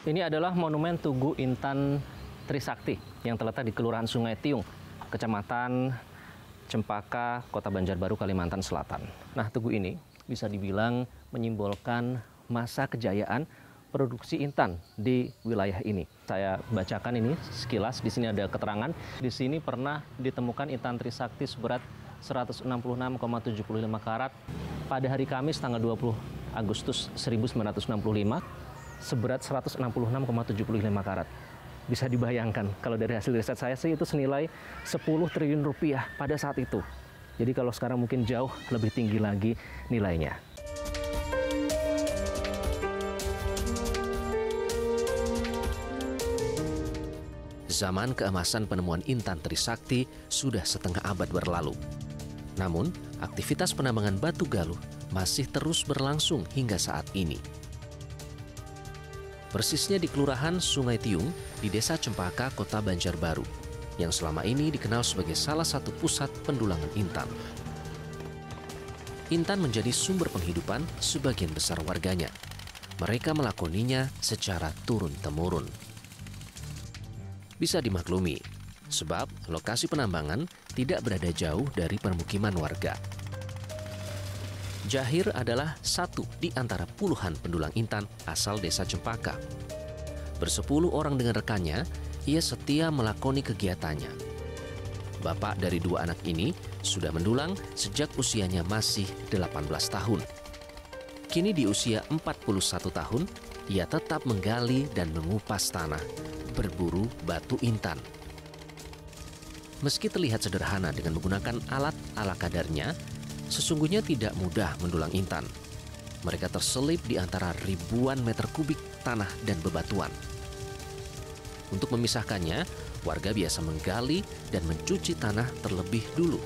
Ini adalah monumen Tugu Intan Trisakti yang terletak di Kelurahan Sungai Tiung, Kecamatan Cempaka, Kota Banjarbaru, Kalimantan Selatan. Nah, tugu ini bisa dibilang menyimbolkan masa kejayaan produksi intan di wilayah ini. Saya bacakan ini sekilas. Di sini ada keterangan. Di sini pernah ditemukan intan Trisakti seberat 166,75 karat pada hari Kamis tanggal 20 Agustus 1965 seberat 166,75 karat. Bisa dibayangkan kalau dari hasil riset saya sih itu senilai 10 triliun rupiah pada saat itu. Jadi kalau sekarang mungkin jauh lebih tinggi lagi nilainya. Zaman keemasan penemuan intan Trisakti sudah setengah abad berlalu. Namun, aktivitas penambangan batu galuh masih terus berlangsung hingga saat ini. Persisnya di Kelurahan Sungai Tiung di Desa Cempaka, Kota Banjarbaru, yang selama ini dikenal sebagai salah satu pusat pendulangan intan. Intan menjadi sumber penghidupan sebagian besar warganya. Mereka melakoninya secara turun-temurun. Bisa dimaklumi, sebab lokasi penambangan tidak berada jauh dari permukiman warga. Jahir adalah satu di antara puluhan pendulang intan asal Desa Cempaka. Bersepuluh orang dengan rekannya, ia setia melakoni kegiatannya. Bapak dari dua anak ini sudah mendulang sejak usianya masih 18 tahun. Kini di usia 41 tahun, ia tetap menggali dan mengupas tanah, berburu batu intan. Meski terlihat sederhana dengan menggunakan alat ala kadarnya, sesungguhnya tidak mudah mendulang intan. Mereka terselip di antara ribuan meter kubik tanah dan bebatuan. Untuk memisahkannya, warga biasa menggali dan mencuci tanah terlebih dulu.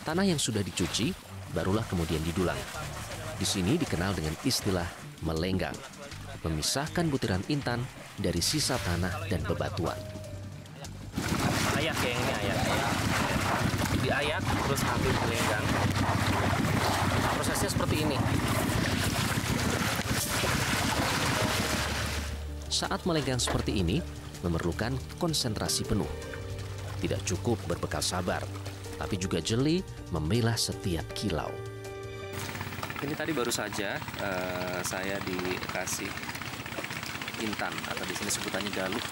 Tanah yang sudah dicuci, barulah kemudian didulang. Di sini dikenal dengan istilah melenggang, memisahkan butiran intan dari sisa tanah dan bebatuan. Ayak ya, ini ayak. Diayak terus ambil melenggang. Prosesnya seperti ini. Saat melenggang seperti ini, memerlukan konsentrasi penuh. Tidak cukup berbekal sabar, tapi juga jeli memilah setiap kilau. Ini tadi baru saja saya dikasih intan, atau di sini sebutannya galuh,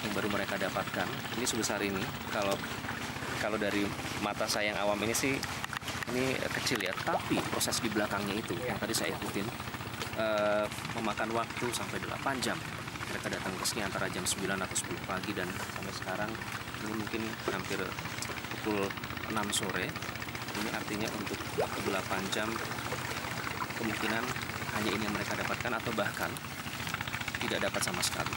yang baru mereka dapatkan. Ini sebesar ini. Kalau dari mata saya yang awam ini sih ini kecil ya, tapi proses di belakangnya itu yang tadi saya ikutin memakan waktu sampai 8 jam. Mereka datang ke sini antara jam 9 atau 10 pagi dan sampai sekarang ini mungkin hampir pukul 6 sore. Ini artinya untuk 8 jam kemungkinan hanya ini yang mereka dapatkan atau bahkan tidak dapat sama sekali.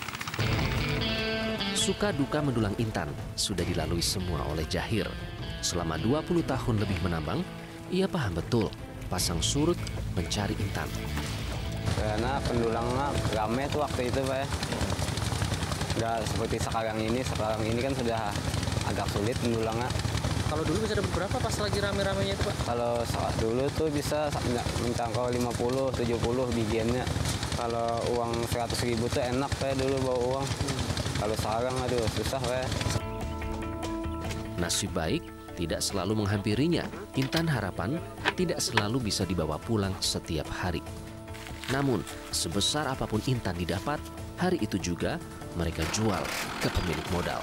Suka duka mendulang intan sudah dilalui semua oleh Jahir. Selama 20 tahun lebih menambang, ia paham betul pasang surut mencari intan. Karena pendulangnya rame tuh waktu itu, Pak. Nggak seperti sekarang ini. Sekarang ini kan sudah agak sulit pendulangnya. Kalau dulu bisa dapat berapa pas lagi rame-ramenya itu, Pak? Kalau saat dulu tuh bisa menjangkau 50, 70 bijiannya. Kalau uang 100.000 tuh enak, Pak, dulu bawa uang. Kalau sekarang, aduh, susah, Pak. Nasib baik tidak selalu menghampirinya. Intan harapan tidak selalu bisa dibawa pulang setiap hari. Namun, sebesar apapun intan didapat, hari itu juga mereka jual ke pemilik modal.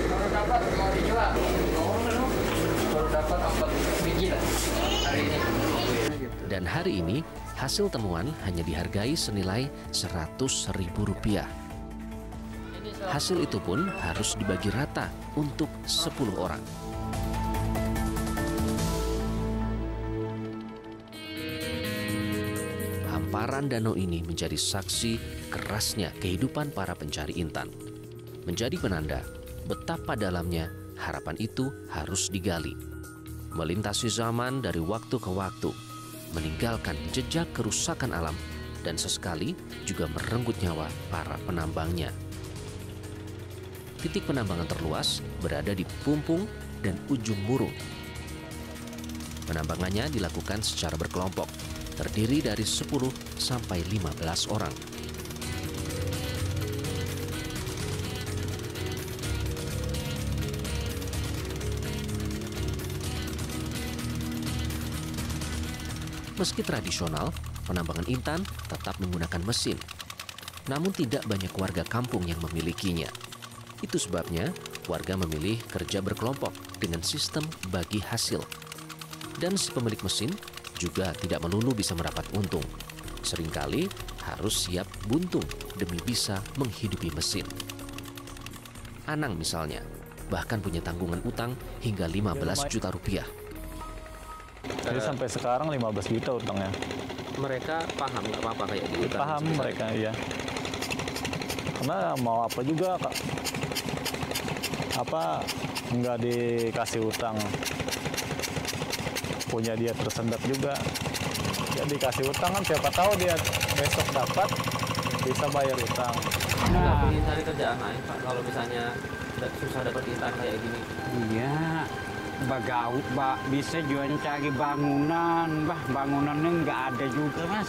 Baru dapat mau dijual. Baru dapat 4 biji lah hari ini. Dan hari ini, hasil temuan hanya dihargai senilai Rp100.000. Hasil itu pun harus dibagi rata untuk 10 orang. Hamparan danau ini menjadi saksi kerasnya kehidupan para pencari intan. Menjadi penanda betapa dalamnya harapan itu harus digali. Melintasi zaman dari waktu ke waktu, meninggalkan jejak kerusakan alam dan sesekali juga merenggut nyawa para penambangnya. Titik penambangan terluas berada di Pumpung, dan ujung murung. Penambangannya dilakukan secara berkelompok, terdiri dari 10 sampai 15 orang. Meski tradisional, penambangan intan tetap menggunakan mesin. Namun tidak banyak warga kampung yang memilikinya. Itu sebabnya warga memilih kerja berkelompok dengan sistem bagi hasil. Dan si pemilik mesin juga tidak melulu bisa mendapat untung. Seringkali harus siap buntung demi bisa menghidupi mesin. Anang misalnya, bahkan punya tanggungan utang hingga 15 juta rupiah. Jadi sampai sekarang 15 juta utangnya. Mereka paham nggak apa-apa kayak gitu? Paham mereka, iya. Karena mau apa juga, Kak. Apa nggak dikasih utang. Punya dia tersendat juga. Ya dikasih utang kan siapa tahu dia besok dapat bisa bayar utang. Nggak perlu cari kerjaan lain Pak kalau misalnya susah dapat intan kayak gini. Iya, bagaut, Pak. Bisa juga cari bangunan, bangunannya nggak ada juga, Mas.